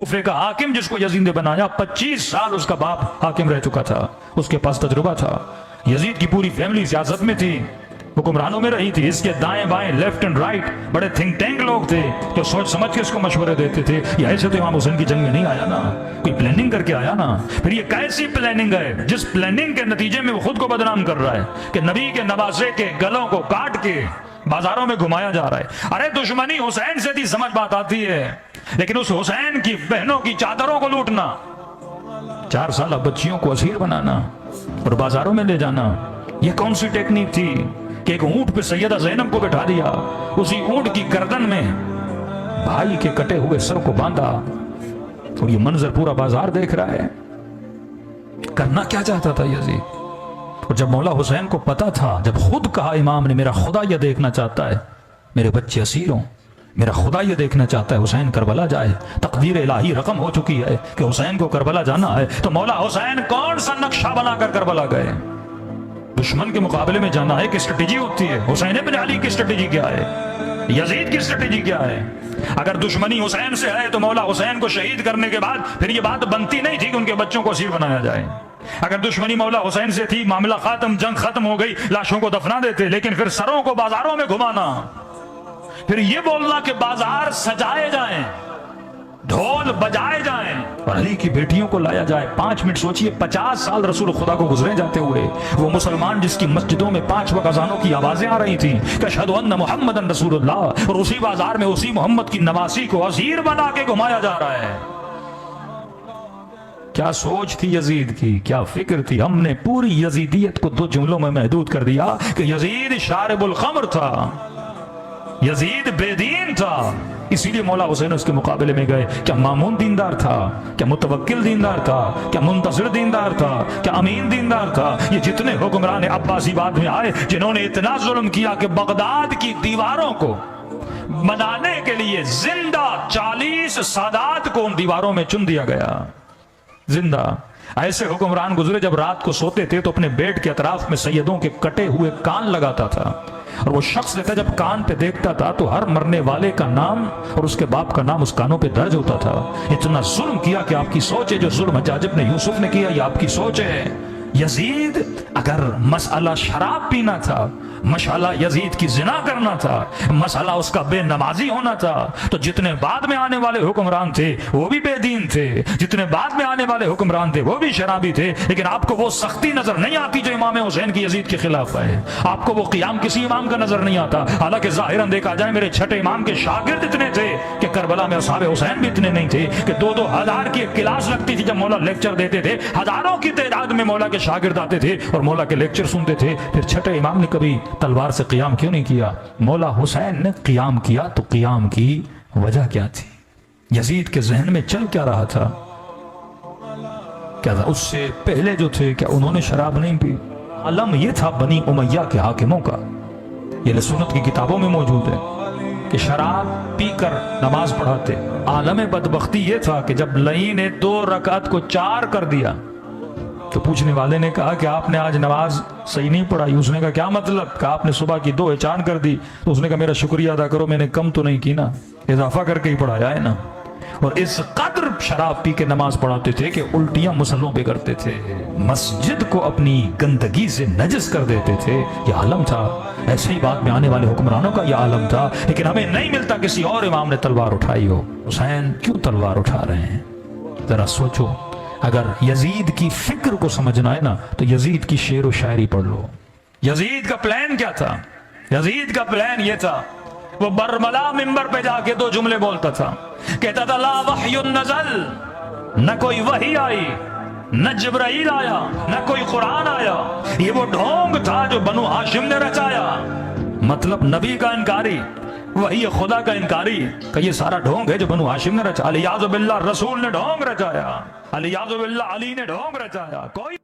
کوفے کا حاکم جس کو یزید نے بنایا 25 سال اس کا باپ حاکم رہ چکا تھا، اس کے پاس تجربہ تھا. یزید کی پوری فیملی سیاست میں تھی، حکمرانوں میں رہی تھی. اس کے دائیں بائیں لیفٹ اینڈ رائٹ بڑے تھنک ٹینک لوگ تھے جو سوچ سمجھ کے اس کو مشورے دیتے تھے. یہ ایسے تو امام حسین کی جنگ میں نہیں آیا نا، کوئی پلاننگ کر کے آیا نا. پھر یہ کیسی پلاننگ ہے جس پلاننگ کے نتیجے میں وہ خود کو بدنام کر رہا ہے کہ نبی کے نواسے کے گلوں کو کاٹ کے بازاروں میں گھمایا جا رہا ہے. ارے دشمنی حسین سے تھی، سمجھ بات آتی ہے، لیکن اس حسین کی بہنوں کی چادروں کو لوٹنا، 4 سالہ بچیوں کو اسیر بنانا اور بازاروں میں لے جانا، یہ کون سی ٹیکنیک تھی کہ ایک اونٹ پہ سیدہ زینب کو بٹھا دیا، اسی اونٹ کی گردن میں بھائی کے کٹے ہوئے سر کو باندھا، اور یہ منظر پورا بازار دیکھ رہا ہے. کرنا کیا چاہتا تھا یزید؟ اور جب مولا حسین کو پتا تھا، جب خود کہا امام نے میرا خدا یہ دیکھنا چاہتا ہے میرے بچے اسیر ہوں، میرا خدا یہ دیکھنا چاہتا ہے حسین کربلا جائے، تقدیر الہی رقم ہو چکی ہے کہ حسین کو کربلا جانا ہے، تو مولا حسین کون سا نقشہ بنا کر کربلا گئے؟ دشمن کے مقابلے میں جانا ہے کہ اسٹریٹجی ہوتی ہے. حسین بن علی کی اسٹریٹجی کیا ہے؟ یزید کی اسٹریٹجی کیا ہے؟ اگر دشمنی حسین سے ہے تو مولا حسین کو شہید کرنے کے بعد پھر یہ بات بنتی نہیں تھی کہ ان کے بچوں کو اسیر بنایا جائے. اگر دشمنی مولا حسین سے تھی، معاملہ ختم، جنگ ختم ہو گئی، لاشوں کو دفنا دیتے، لیکن پھر سروں کو بازاروں میں گھمانا، پھر یہ بولنا کہ بازار سجائے جائیں، ڈھول بجائے جائیں اور علی کی بیٹیوں کو لایا جائے. 5 منٹ سوچئے، 50 سال رسول خدا کو گزرے جاتے ہوئے، وہ مسلمان جس کی مسجدوں میں 5 وقت اذانوں کی آوازیں آ رہی تھیں کہ اشہد ان محمدن رسول اللہ، اور اسی بازار میں اسی محمد کی نواسی کو اسیر بنا کے گھمایا جا رہا ہے. کیا سوچ تھی یزید کی، کیا فکر تھی؟ ہم نے پوری یزیدیت کو 2 جملوں میں محدود کر دیا کہ یزید شارب الخمر تھا، یزید بے دین تھا. اسی لیے مولا حسین اس کے مقابلے میں گئے. کیا مامون دیندار تھا؟ کیا متوکل دیندار تھا؟ کیا منتصر دیندار تھا؟ کیا امین دیندار تھا؟ یہ جتنے حکمران عباسی بعد میں آئے جنہوں نے اتنا ظلم کیا کہ بغداد کی دیواروں کو بنانے کے لیے زندہ 40 سادات کو ان دیواروں میں چن دیا گیا، زندہ. ایسے حکمران گزرے جب رات کو سوتے تھے تو اپنے بیڈ کے اطراف میں سیدوں کے کٹے ہوئے کان لگاتا تھا، اور وہ شخص دیتا جب کان پہ دیکھتا تھا تو ہر مرنے والے کا نام اور اس کے باپ کا نام اس کانوں پہ درج ہوتا تھا. اتنا ظلم کیا کہ آپ کی سوچ ہے جو ظلم حجاج بن یوسف نے کیا، یہ آپ کی سوچ ہے. یزید اگر مسئلہ شراب پینا تھا، مسئلہ یزید کی زنا کرنا تھا، مسئلہ اس کا بے نمازی ہونا تھا، تو جتنے بعد میں آنے والے حکمران تھے وہ بھی بے دین تھے، جتنے بعد میں آنے والے حکمران تھے وہ بھی شرابی تھے. لیکن آپ کو وہ سختی نظر نہیں آتی جو امام حسین کی یزید کے خلاف ہے. آپ کو وہ قیام کسی امام کا نظر نہیں آتا. حالانکہ ظاہراً دیکھا جائے میرے چھٹے امام کے شاگرد اتنے تھے کہ کربلا میں اصحاب حسین بھی اتنے نہیں تھے کہ 2-2 ہزار کی ایک کلاس لگتی تھی. جب مولا لیکچر دیتے تھے ہزاروں کی تعداد میں مولا کے شاگرد آتے تھے اور مولا کے لیکچر سنتے تھے. پھر چھٹے امام نے کبھی تلوار سے قیام کیوں نہیں کیا؟ مولا حسین نے قیام کیا تو قیام کی وجہ کیا تھی؟ یزید کے ذہن میں چل کیا رہا تھا؟ کیا تھا اس سے پہلے جو تھے کیا انہوں نے شراب نہیں پی؟ عالم یہ تھا بنی امیہ کے حاکموں کا، یہ سنت کی کتابوں میں موجود ہے کہ شراب پی کر نماز پڑھاتے. عالم بدبختی یہ تھا کہ جب لئی نے 2 رکعت کو 4 کر دیا تو پوچھنے والے نے کہا کہ آپ نے آج نماز صحیح نہیں پڑھائی. اس نے کہا کیا مطلب؟ کہا آپ نے صبح کی 2 4 کر دی. تو اس نے کہا میرا شکریہ ادا کرو، میں نے کم تو نہیں کی نا، اضافہ کر کے ہی پڑھایا ہے نا. اور اس قدر شراب پی کے نماز پڑھاتے تھے کہ الٹیاں مسلوں پہ کرتے تھے، مسجد کو اپنی گندگی سے نجس کر دیتے تھے. یہ عالم تھا. ایسے ہی بعد میں آنے والے حکمرانوں کا یہ عالم تھا. لیکن ہمیں نہیں ملتا کسی اور امام نے تلوار اٹھائی ہو. حسین کیوں تلوار اٹھا رہے ہیں؟ ذرا سوچو. اگر یزید کی فکر کو سمجھنا ہے نا تو یزید کی شعر و شاعری پڑھ لو. یزید کا پلان کیا تھا؟ یزید کا پلان یہ تھا، وہ برملا منبر پہ جا کے 2 جملے بولتا تھا، کہتا تھا لا وحی نزل، نہ کوئی وحی آئی، نہ جبرائیل آیا، نہ کوئی قرآن آیا. یہ وہ ڈھونگ تھا جو بنو ہاشم نے رچایا. مطلب نبی کا انکاری، وہی خدا کا انکاری، کہ یہ سارا ڈھونگ ہے جو بنو ہاشم نے رچایا. علیہ باللہ رسول نے ڈھونگ رچایا، علیہ باللہ علی نے ڈھونگ رچایا. کوئی